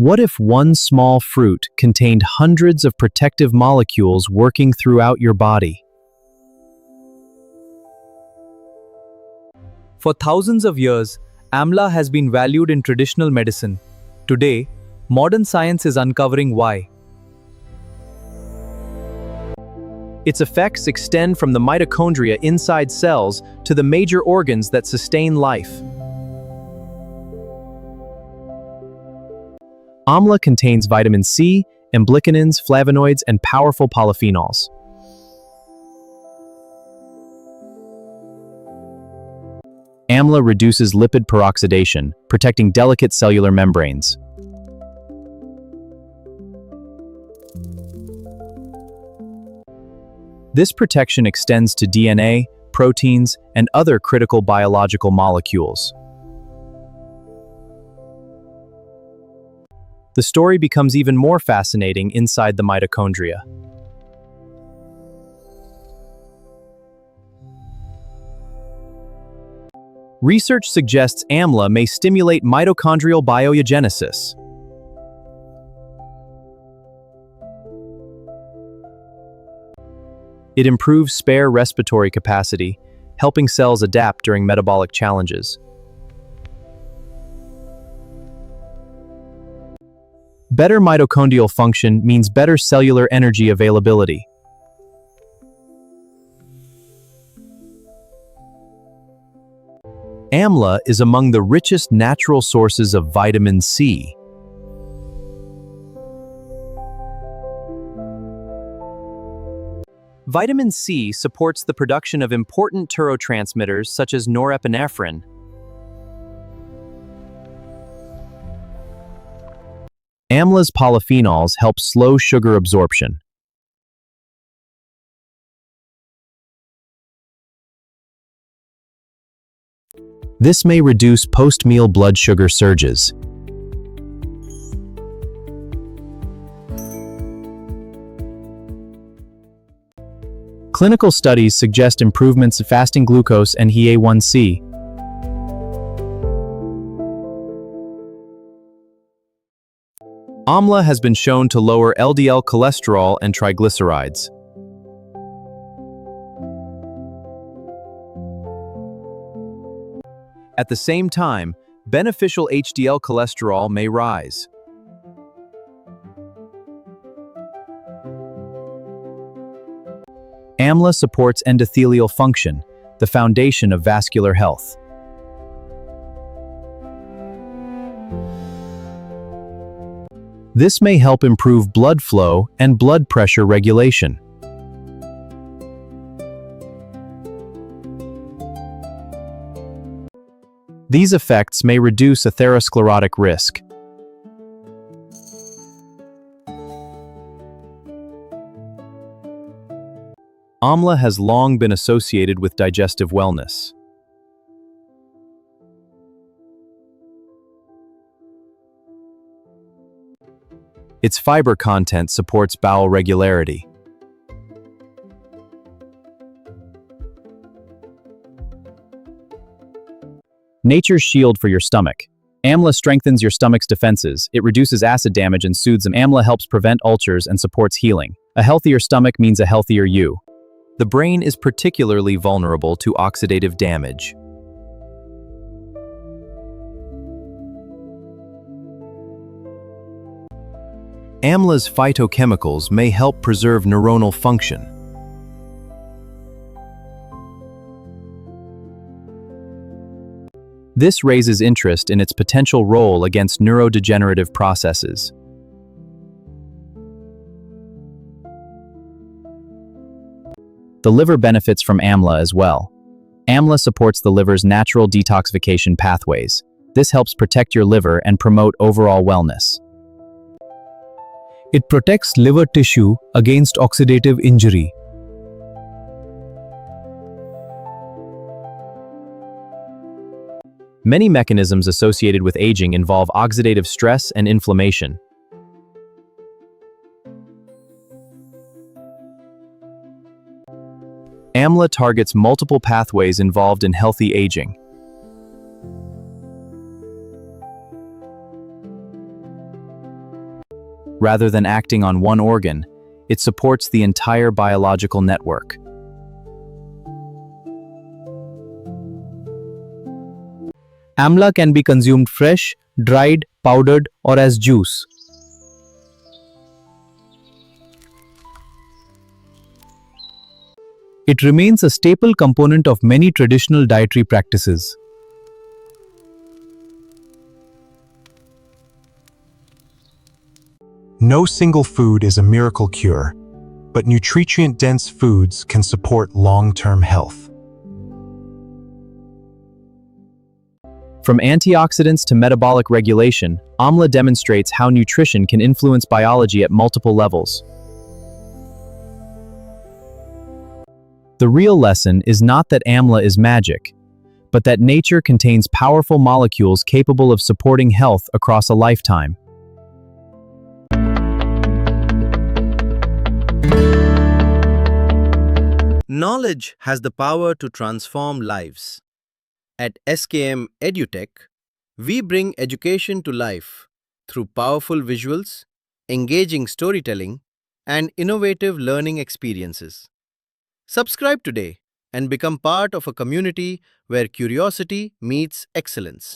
What if one small fruit contained hundreds of protective molecules working throughout your body? For thousands of years, amla has been valued in traditional medicine. Today, modern science is uncovering why. Its effects extend from the mitochondria inside cells to the major organs that sustain life. Amla contains vitamin C, amblycanins, flavonoids, and powerful polyphenols. Amla reduces lipid peroxidation, protecting delicate cellular membranes. This protection extends to DNA, proteins, and other critical biological molecules. The story becomes even more fascinating inside the mitochondria. Research suggests amla may stimulate mitochondrial biogenesis. It improves spare respiratory capacity, helping cells adapt during metabolic challenges. Better mitochondrial function means better cellular energy availability. Amla is among the richest natural sources of vitamin C. Vitamin C supports the production of important neurotransmitters such as norepinephrine. Amla's polyphenols help slow sugar absorption. This may reduce post-meal blood sugar surges. Clinical studies suggest improvements in fasting glucose and HbA1c. Amla has been shown to lower LDL cholesterol and triglycerides. At the same time, beneficial HDL cholesterol may rise. Amla supports endothelial function, the foundation of vascular health. This may help improve blood flow and blood pressure regulation. These effects may reduce atherosclerotic risk. Amla has long been associated with digestive wellness. Its fiber content supports bowel regularity. Nature's shield for your stomach. Amla strengthens your stomach's defenses. It reduces acid damage and soothes them. Amla helps prevent ulcers and supports healing. A healthier stomach means a healthier you. The brain is particularly vulnerable to oxidative damage. Amla's phytochemicals may help preserve neuronal function. This raises interest in its potential role against neurodegenerative processes. The liver benefits from amla as well. Amla supports the liver's natural detoxification pathways. This helps protect your liver and promote overall wellness. It protects liver tissue against oxidative injury. Many mechanisms associated with aging involve oxidative stress and inflammation. Amla targets multiple pathways involved in healthy aging. Rather than acting on one organ, it supports the entire biological network. Amla can be consumed fresh, dried, powdered, or as juice. It remains a staple component of many traditional dietary practices. No single food is a miracle cure, but nutrient-dense foods can support long-term health. From antioxidants to metabolic regulation, amla demonstrates how nutrition can influence biology at multiple levels. The real lesson is not that amla is magic, but that nature contains powerful molecules capable of supporting health across a lifetime. Knowledge has the power to transform lives. At SKM EduTech, we bring education to life through powerful visuals, engaging storytelling, and innovative learning experiences. Subscribe today and become part of a community where curiosity meets excellence.